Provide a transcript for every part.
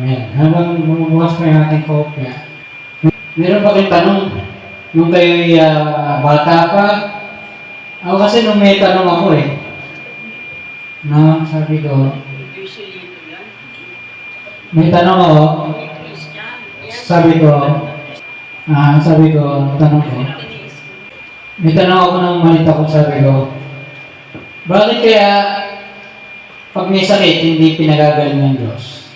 Ayan. Habang bumubukas pa yung ating kopya, meron pa kayong tanong nung kayo'y bata pa. Ako kasi nung may tanong ako no, sabi ko, may tanong ako, sabi ko, tanong ko, may tanong ako ng malit ako, sabi ko, bakit kaya pag may sakit, hindi pinagagaling ng Diyos?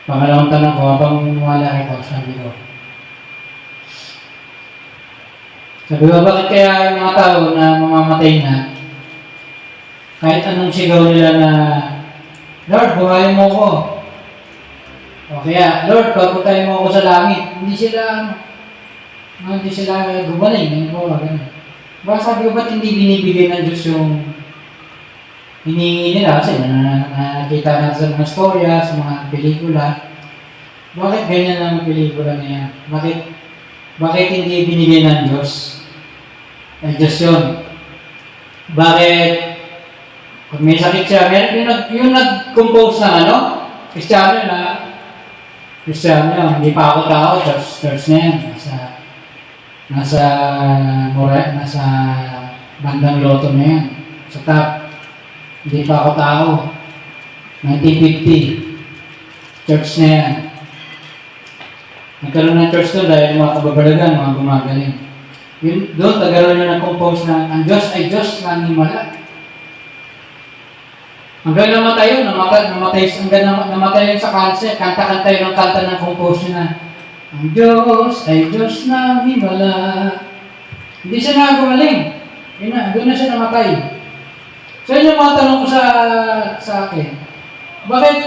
Pangalawang tanong ko, habang wala ako, sabi ko, bakit kaya yung mga tao na mamamatay na, kahit anong sigaw nila na, Lord, buhayin mo ko. O kaya, Lord, pagpuntahin mo ako sa langit. Hindi sila gumaling. Baka sabi ko, ba't hindi binibigay ng Diyos yung hinihingi nila? Kasi nakita natin sa mga storya, sa mga pelikula. Bakit ganyan ang pelikula na yan? Bakit hindi binigay ng Diyos? Ay Diyos yun. Bakit? Pag may sakit siya, yung nag-compose ng Kristiyano yun, hindi pa ako tao, church na yan. Nasa bandang loto na yan. Sa top, hindi pa ako tao. 1950, church na yan. Nagkaroon ng church doon dahil mga kababalagan, mga gumagaling. Doon, tagaroon nyo nag-compose na ang Diyos ay Diyos na himala. Hanggang namatay yun sa cancer, kanta-kanta yun ang kanta ng compose na, ang Diyos ay Diyos na himala. Hindi siya nagaling. Doon na siya namatay. So yun yung mga tanong ko sa akin. Bakit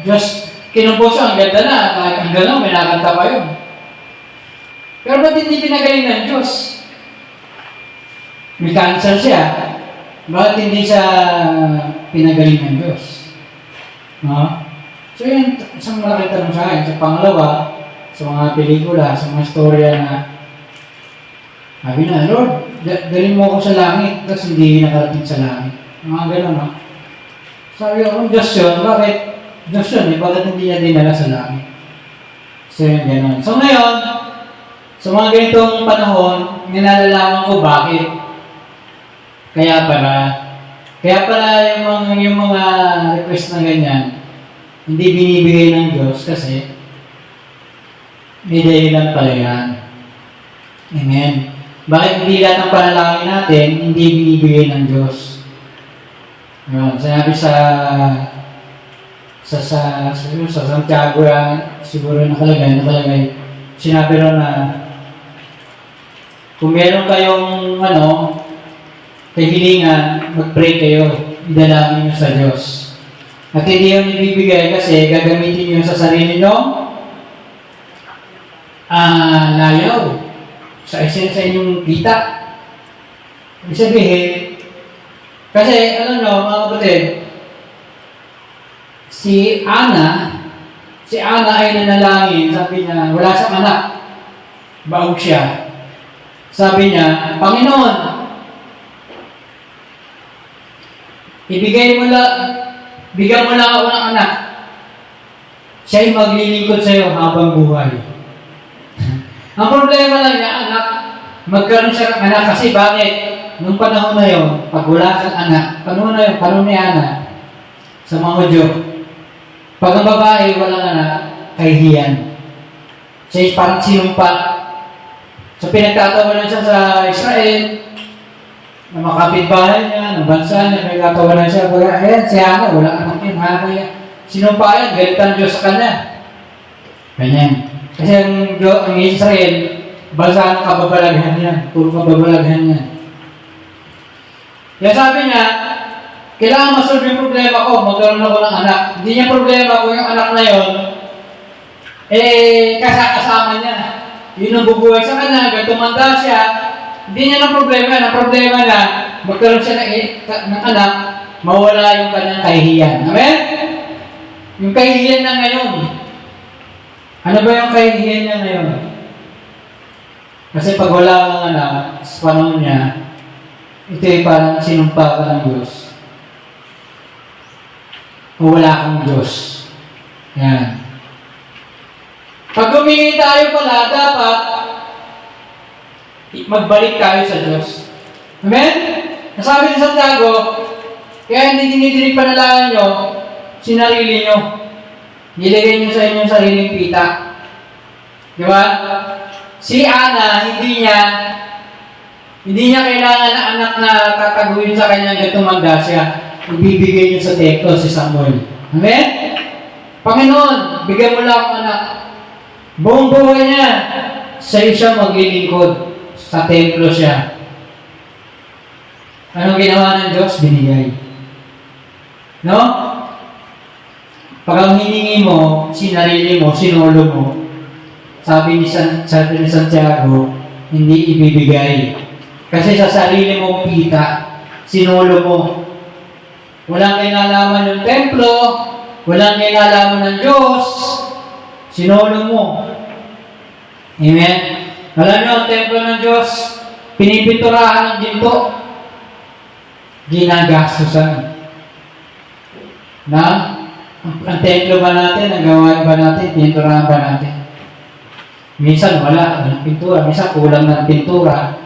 Diyos, kinumpose ang ganda na, kahit ang gano'n, may nakanta pa yun. Pero ba't hindi pinagaling ng Diyos? May cancer siya. Bakit hindi siya pinagaling ng Diyos? No? So yun, isang malaking tanong sa akin. Sa pangalawa, sa mga pelikula, sa mga storya na sabi na, Lord, dalhin mo ako sa langit, tapos hindi nakarating sa langit. Mga gano'n, no? Sabi ko, Diyos yun, bakit? Diyos yun, bakit hindi niya dinala sa langit? So yun, gano'n. So ngayon, sa mga ganitong panahon, nalalaman ko bakit. Kaya pala yung mga request na ganyan, hindi binibigay ng Diyos kasi may dahilan pala yan. Amen. Bakit hindi lahat ng panalangin natin hindi binibigay ng Diyos? Ayan, sinabi sa Santiago siguro nakalagay, sinabi rin na kung meron kayong kahilingan, mag-pray kayo, idalangin nyo sa Diyos. At hindi yun ibibigay kasi gagamitin nyo sa sarili nyo layaw sa inyong kita. Ibig sabihin, kasi alam nyo mga kapatid, si Ana ay nanalangin, sabi niya, wala siyang anak, baog siya. Sabi niya, Panginoon, bigyan mo lang ako ng anak. Siya'y maglilingkod sa'yo habang buhay. Ang problema lang niya, anak, magkaroon siya ng anak kasi bakit? Nung panahon na yun, pag wala kang anak, panahon ni Ana, sa mga Hudyo, pag ang babae walang anak, kahihiyan. Siya parang sinumpa. So pinagtatawanan siya sa Israel, na makapitbahay niya, ng bansa niya, may katawanan siya. Ayan, si Ana, wala anak yun. Kaya sinumpa yan, galitan Diyos sa kanya. Ganyan. Kasi ang Israel, bansa ng kababalaghan niya. Puro kababalaghan niya. Kaya sabi niya, kailangan masolve yung problema ko, magkaroon ako ng anak. Hindi niya problema kung yung anak na yun, kasama niya. Yun ang bubuhay sa kanya, hanggang tumanda siya, hindi niya ng problema. Ang problema na magkaroon siya ng anak, mawala yung kanyang kahihiyan. Amen? Yung kahihiyan na ngayon. Ano ba yung kahihiyan niya ngayon? Kasi pag wala kang anak, sa panahon niya, ito ay parang sinumpa ka ng Diyos. O wala kang Diyos. Yan. Pag humingi tayo pala, dapat magbalik tayo sa Diyos. Amen? Nasabi ni Santiago, kaya hindi dinidinig panalangin nyo, sinarili nyo. Nilagay nyo sa inyong sariling pita. Di ba? Si Ana, hindi niya kailangan na anak na tataguin sa kanya hanggang tumanda siya. Ibibigay niyo sa templo si Samuel. Amen? Panginoon, bigyan mo lang ako anak. Buong buhay niya, sa'yo siya maglilingkod. Sa templo siya. Anong ginawa ng Diyos? Binigay. No? Pag ang hiningi mo, sinarili mo, sinulo mo, sabi ni Santiago, hindi ibibigay. Kasi sa sarili mong pita, sinulo mo. Walang kinalaman ng templo, walang kinalaman ng Diyos, sinulo mo. Amen? Alam niyo, ang templo ng Diyos, pinipinturahan ng ginto, ginagastusan. Na, ang templo ba natin, ang gawain ba natin, pininturahan ba natin? Minsan wala ng pintura, minsan kulang ng pintura.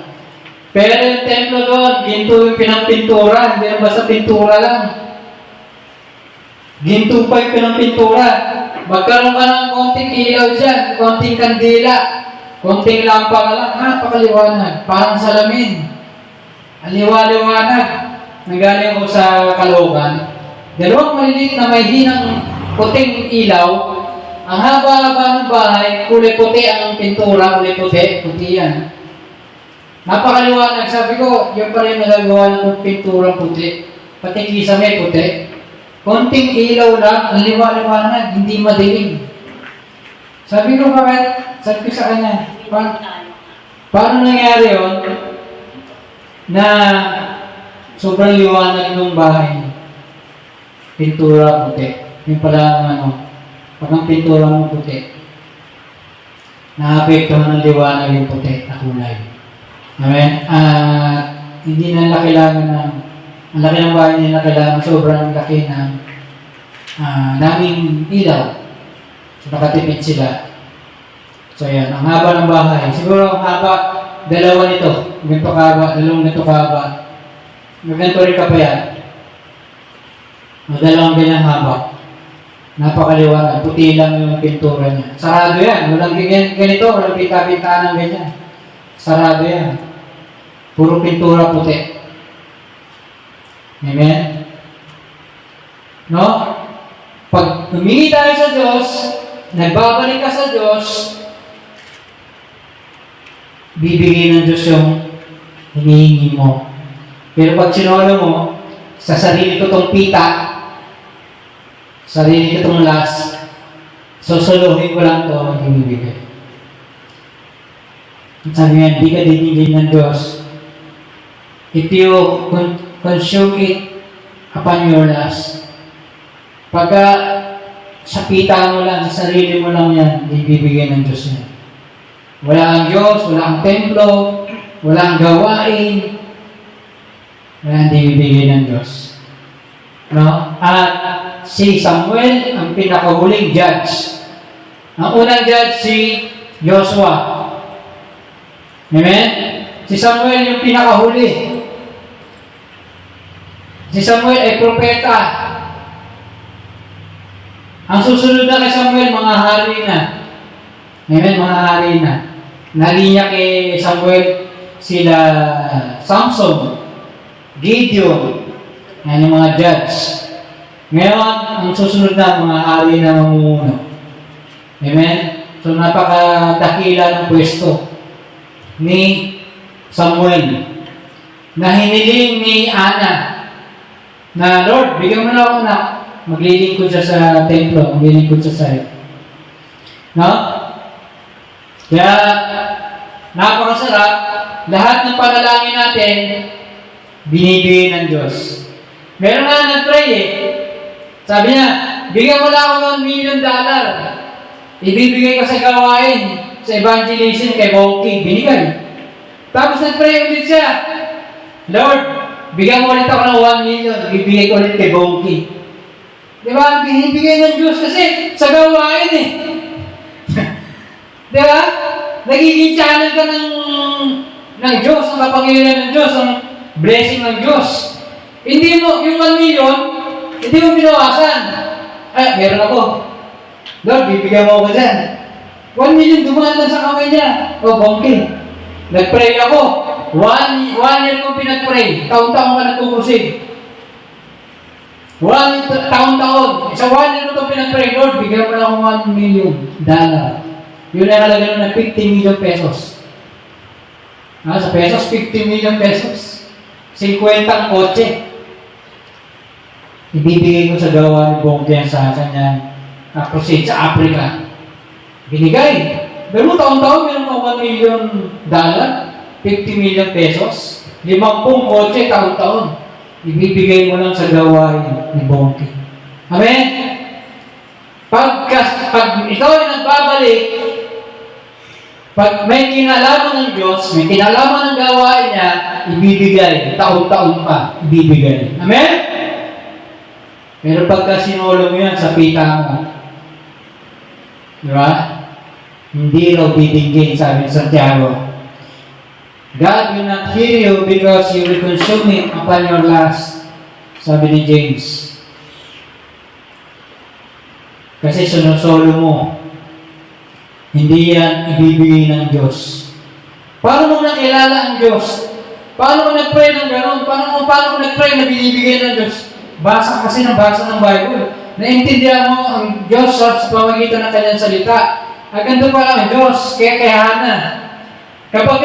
Pero yung templo doon, ginto yung pinampintura, hindi lang basta pintura lang. Ginto pa yung pinampintura. Magkaroon ka ng konting ilaw dyan, konting kandila, konting lampara lang, napakaliwanag, parang salamin. Ang liwa-liwanag. Nanggaling ko sa Caloocan. Dalawang maliliit na may hinang puting ilaw. Ang haba-haba ng bahay, kulay puti ang pintura, kulay puti yan. Napakaliwanag. Sabi ko, yung pa rin nagagawa ng pinturang puti. Pati kisame puti. Konting ilaw lang, ang liwa-liwanag, hindi madilim. Sabi ko, bakit? Sabi ko sa kanya, paano nangyari yun? Na sobrang liwanag ng bahay. Pintura puti. Yung pala pag ang pintura mo puti, naapektuhan ng liwanag yung puti na kulay. Amen? Hindi na kailangan ang laki ng bahay nila kailangan sobrang laki ng daming ilaw. So, nakatipid sila. So, yan. Ang haba ng bahay. Siguro ang haba, dalawa nito. Ganito kahaba, dalawang ganito kahaba. Ganito rin kapayan. O, dalawang ganyan haba. Napakaliwanag. Puti lang yung pintura niya. Sarado yan. Walang ganito. Walang pinta-pintaan ng ganyan. Sarado yan. Puro pintura puti. Amen? No? Pag humingi tayo sa Diyos, nagbabalik ka sa Diyos, bibigay ng Diyos yung hinihingi mo. Pero pag sinolo mo, sa sarili ko itong pita, sarili ko itong last, susuluhin ko lang ito, hindi bibigay. Sabi nga, hindi ka dinigin ng Diyos. If you consume it upon your last, pagka sa pita mo lang, sa sarili mo lang yan, ibibigay ng Diyos yan. Wala ang Diyos, wala ang templo, wala ang gawain, wala ang ibibigay ng Diyos. No? At si Samuel, ang pinakahuling judge. Ang unang judge, si Joshua. Amen? Si Samuel yung pinakahuli. Si Samuel ay propeta. Ang susunod na kay Samuel, mga hari na. Amen, mga hari na. Nalinya kay Samuel sila Samson, Gideon, yan yung mga judge. Ngayon, ang susunod na mga hari na mamumuno. Amen? So, napakadakila ng pwesto ni Samuel na hiniling ni Ana na, Lord, bigyan mo na ako na maglilingkod siya sa templo, maglilingkod siya sa'yo. No? Kaya, napakasarap, lahat ng panalangin natin, binibigay ng Diyos. Meron nga nag-pray Sabi niya, bigyan mo na ako $1 million. Ibibigay ko sa gawain, sa evangelism kay Bauki. Binigay. Tapos nag-pray ulit siya. Lord, bigyan mo ulit ako ng $1 million. Ibibigay ko ulit kay Bauki. Diba? Binibigay ng Diyos kasi sa gawain akin eh. Di ba? Nagiging channel ka ng Diyos, ng kapangyarihan ng Diyos, ng blessing ng Diyos. Hindi mo, yung 1 million, hindi mo binawasan. Meron ako. Lord, bibigyan mo ako dyan. 1 million dumaan lang sa kamay niya. Bongki. Nag-pray ako. One year ko pinag-pray. Taon-taon ka nagkukursig. Taon-taon. Sa 1 year ko ito pinag-pray, Lord, bigyan mo lang ako $1 million. Yun ay halaga ng 50 million pesos. Sa pesos, 50 million pesos. 50 ang kotse. Ibibigay ko sa gawa ni Bongki sa kanyang crusade sa Africa. Binigay. Pero taon-taon, meron ka $1 million, 50 million pesos, 50 kotse taon-taon. Ibibigay mo lang sa gawain ni Bongki. Amen? Pag ikaw ay nagbabalik, pag may kinalaman ng Diyos, may kinalaman ng gawain niya, ibibigay. Taon-taon pa, ibibigay. Amen? Pero pagka sinolo mo yan sa pita mo, di ba? Hindi raw bibigyan, sabi ng Santiago. God will not hear you because you will consume it upon your last, sabi ni James. Kasi sinusolo mo. Hindi yan ibibigay ng Diyos. Paano mo nakilala ang Diyos? Paano mo nag-pray ng gano'n? Paano mo nag-pray na binibigay ng Diyos? Basa kasi ng Bible. Naintindihan mo ang Diyos sa pamagitan ng kanyang salita. Ang ganito pala ang Diyos, kaya kapag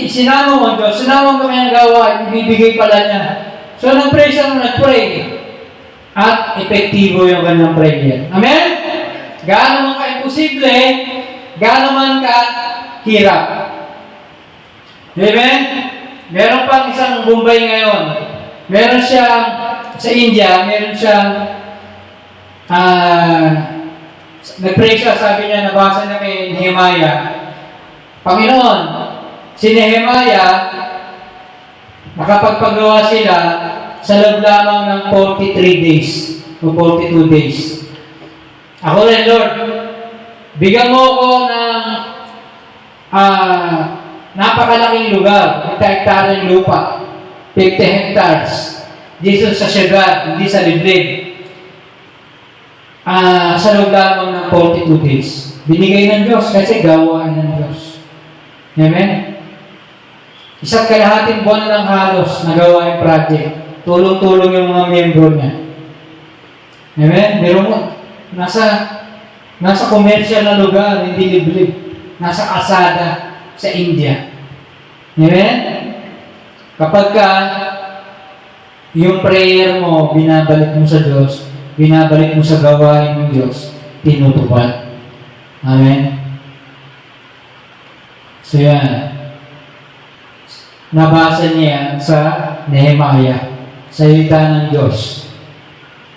sinama mo ang Diyos, sinama mo kanyang gawa, ibibigay pala niya. So, nag-pray siya nung nag-pray. At epektibo yung kanyang prayer. Amen? Gaano man ka-imposible, gaano man ka-hirap. Amen? Meron pang isang Bombay ngayon. Meron siyang, sa India, meron siyang, nag-pray siya, sabi niya, nabasa niya kay Nehemiah. Panginoon, si Nehemiah, nakapagpagawa sila sa loob lamang ng 43 days o 42 days. Ako rin, Lord, bigyan mo ako ng napakalaking lugar, hektar-hektar ng lupa, 50 hectares, dito sa syudad, hindi sa liblib. Sa loob lamang ng 42 days. Binigay ng Diyos kasi gawain ng Diyos. Amen? 1.5 buwan lang halos nagawa yung project. Tulong-tulong yung mga miyembro niya. Amen? Meron mo, nasa commercial na lugar, hindi liblib. Nasa kalsada sa India. Amen? Kapag yung prayer mo, binabalik mo sa Diyos, binabalik mo sa gawain ng Diyos, tinutupad. Amen? So yan. Nabasa niya sa Nehemiah. Salita ng Diyos.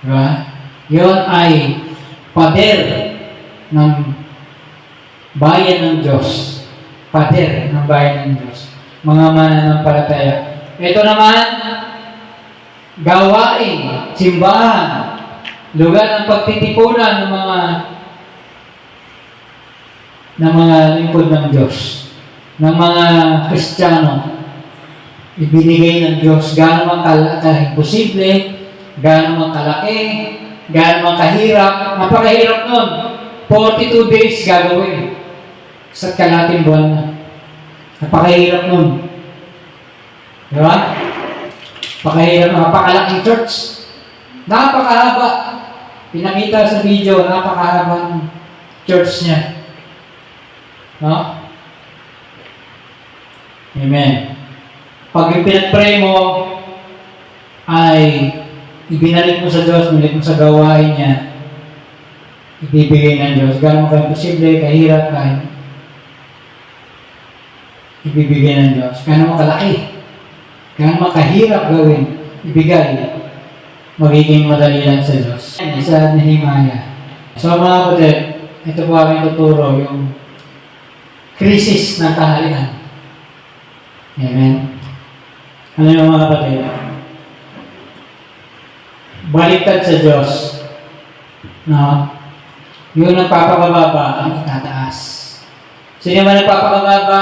Diba? Yun ay pader ng bayan ng Diyos. Pader ng bayan ng Diyos. Mga mananampalataya. Ito naman, gawain, simbahan, lugar ng pagtitipunan ng mga lingkod ng Diyos, ng mga Kristiyano. Ibinigay ng Diyos gaano man ka-imposible, gaano man kalaki, gaano man kahirap. Napakahirap nun. 42 days gagawin sa kalating buwan na. Napakahirap nun. Diba? Napakahirap, napakalaking church. Napakahaba. Pinakita sa video, napakahaba ng church niya. No? Amen. Pag yung pinag-pray mo ay ibinalik mo sa Diyos, binalik mo sa gawain niya, ibibigay ng Diyos. Gano'n ka imposible, kahirap, ibibigay ng Diyos. Gano'n kalaki, gano'n kahirap gawin, ibigay, magiging madali lang sa Diyos. Sa Nehemiah. So mga kapatid, ito po aming tuturo, yung krisis ng kaharian. Amen. Ano yung mga kapatid? Baliktad sa Diyos. No? Yung nagpapakababa ang itataas. Sino man nagpapakababa?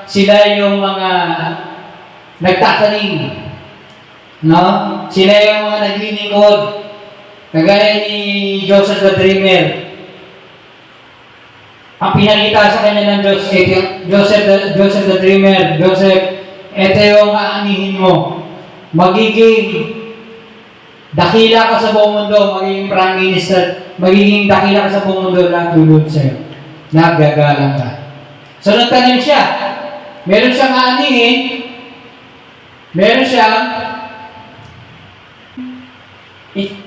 Sila yung mga nagtatanim. No? Sila yung mga naglilingkod. Kagaya ni Joseph the Dreamer. Ang pinakita sa kanya ng Diyos, Joseph the Dreamer, Joseph, ito yung aanihin mo. Magiging dakila ka sa buong mundo, magiging prime minister, magiging dakila ka sa buong mundo, lahat lulod sa'yo. Lahat gagalang ka. So nagtanim siya. Meron siyang aanihin, meron siyang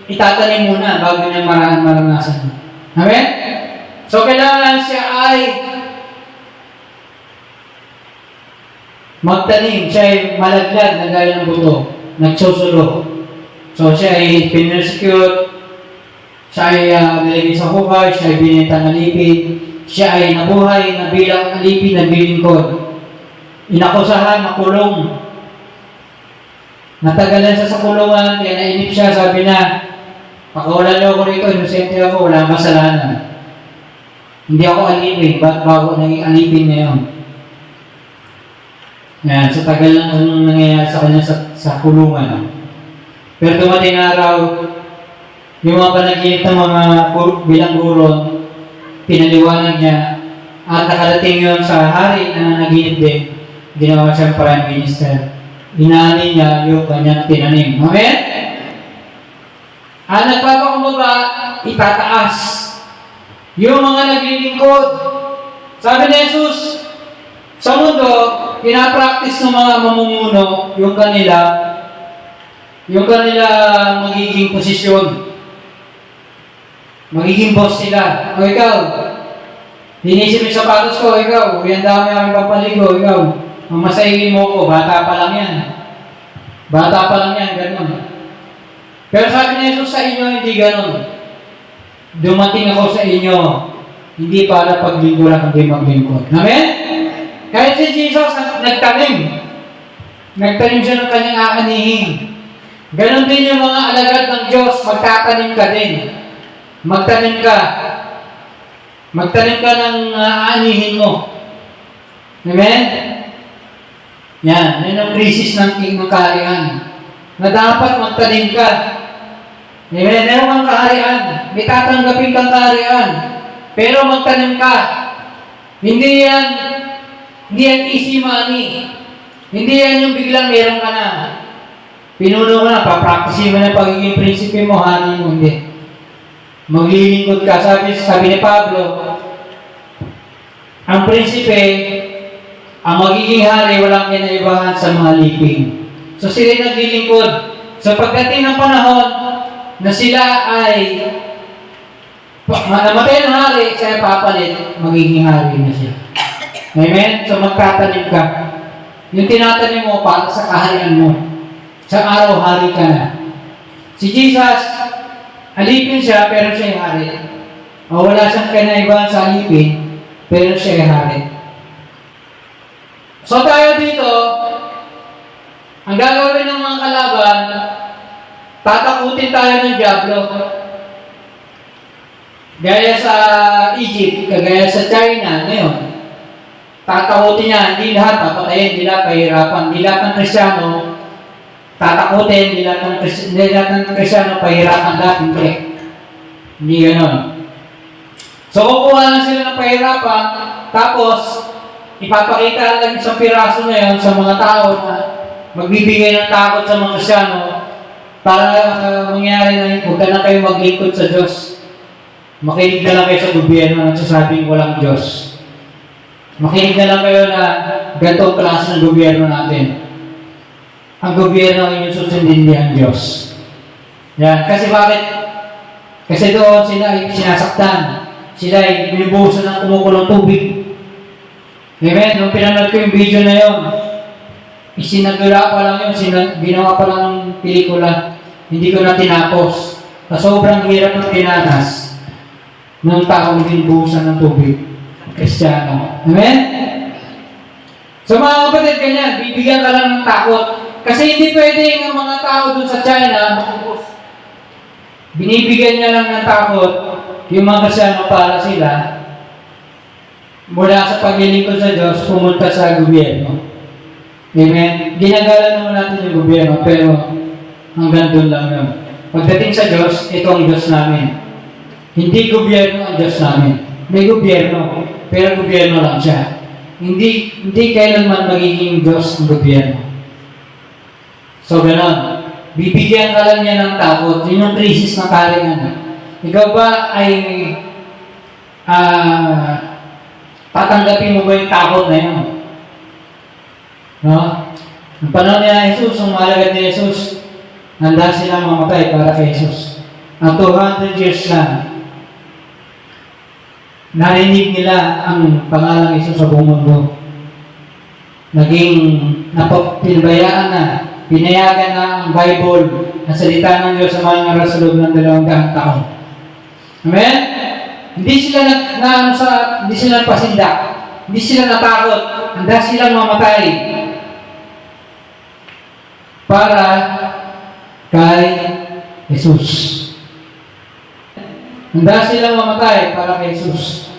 itatanim muna bago niya maranasan. Amen? So kailangan siya ay magtanim, siya ay malaglag na gaya ng buto, nagsusulo. So siya ay pinersecute, siya ay nilagay sa hukay, siya ay binenta ng alipin, siya ay nabuhay na bilang alipin na bilingkod. Inakusahan, nakulong. Natagalan siya sa kulungan, kaya nainip siya, sabi na, pakawalan niyo ako rito, inosente ako, wala akong kasalanan. Hindi ako alipin, ba't ba ako naging alipin ngayon? Yan, sa tagal lang ang nangyayari sa kanya sa kulungan. Pero dumating araw, yung mga panaginip ng mga bilangguron, pinaliwanag niya, at nakarating yun sa hari na nanaginip din, ginawa siyang prime minister. Inaani niya yung kanyang tinanim. Amen? Ang nagpapakumbaba, itataas. Yung mga naglilingkod. Sabi ni Jesus, sa mundo, pinapractice ng mga mamumuno yung kanila magiging posisyon. Magiging boss sila. O ikaw, linisin mo yung sapatos ko, ikaw, yan dami akong papaligo, ikaw, mamasayin mo ko, bata pa lang yan. Bata pa lang yan, ganun. Pero sabi ni Jesus sa inyo, hindi ganun. Dumating ako sa inyo, hindi para paglinggo lang, hindi maglingkod. Amen? Kahit si Jesus nagtanim. Nagtanim siya ng kanyang aanihin. Ganon din yung mga alagad ng Diyos, magtatanim ka din. Magtanim ka. Magtanim ka ng aanihin mo. Amen? Yan ang krisis ng kaharian. Na dapat magtanim ka. Amen? Meron kang kaharian. May tatanggapin kang kaharian. Pero magtanim ka. Hindi yan easy money. Hindi yan yung biglang meron ka na. Pinuno mo na, papractice mo na pagiging prinsipe mo, hani mo, hindi. Maglilingkod ka. Sabi ni Pablo, ang prinsipe, ang magiging hari, walang kinaibahan sa mga liping. So sila naglilingkod. So pagdating ng panahon na sila ay namatay ng hari, siya papalit, magiging hari na siya. Amen? So magtatanim ka. Yung tinatanim mo para sa kaharian mo. Sa araw, hari ka na. Si Jesus, alipin siya, pero siya ay hari. O wala siyang kinaibahan sa alipin, pero siya ay hari. So tayo dito, ang gagawin ng mga kalaban, tatakutin tayo ng diablo. Gaya sa Egypt, kagaya sa China, ngayon, tatakutin niya, hindi lahat papatayin, hindi lahat pahirapan, hindi lahat ng Kristyano, tatakutin, hindi lahat ng Kristyano pahirapan lahat, hindi. Hindi gano'n. So kukuha na sila ng pahirapan, tapos ipapakita lang isang piraso na yun sa mga tao na magbibigay ng takot sa mga Kristyano para mangyari na yun, huwag ka na kayo maglingkod sa Diyos. Makinig na lang kayo sa gobyerno na nagsasabing walang Diyos. Makinig na lang kayo na ganitong klase ng gobyerno natin. Ang gobyerno ang inyong susundin niya ang Diyos. Yan. Kasi bakit? Kasi doon sila ay sinasaktan. Sila ay binubuhusan ng kumukulong tubig. Amen? Nung pinanood ko yung video na yun, isinagula pa lang yun, ginawa pa lang ng pelikula. Hindi ko na tinapos. Sa sobrang hirap ng pinanas ng taong binubuhusan ng tubig. Kristiyano. Amen? So mga kapatid, ganyan, bibigyan ka lang ng takot. Kasi hindi pwede ng mga tao dun sa China, binibigyan niya lang ng takot, yung mga Kristyano para sila, mula sa paglilingkod sa Diyos, pumunta sa gobyerno. Amen? Ginagala naman natin yung gobyerno, pero hanggang doon lang yun. Pagdating sa Diyos, ito ang Diyos namin. Hindi gobyerno ang Diyos namin. May gobyerno, pero gobyerno lang siya. Hindi kailanman magiging Diyos ang gobyerno. So, gano'n. Bibigyan ka lang niya ng takot. Yun yung krisis ng karingan. Ikaw ba ay tatanggapin mo ba yung takot na yun? No? Ang panahon ni Jesus, ang malagad ni Jesus, handa silang mamatay para kay Jesus. Ang 200 years lang, narinig nila ang pangalang Jesus sa buong mundo. Naging pinbayaan na, pinayagan na ang Bible, ang salita ng Diyos sa mga ngaral sa loob ng 200 taon. Amen? Hindi sila hindi sila pasindak, hindi sila natakot, handa silang mamatay para kay Jesus. Handa silang mamatay para kay Jesus.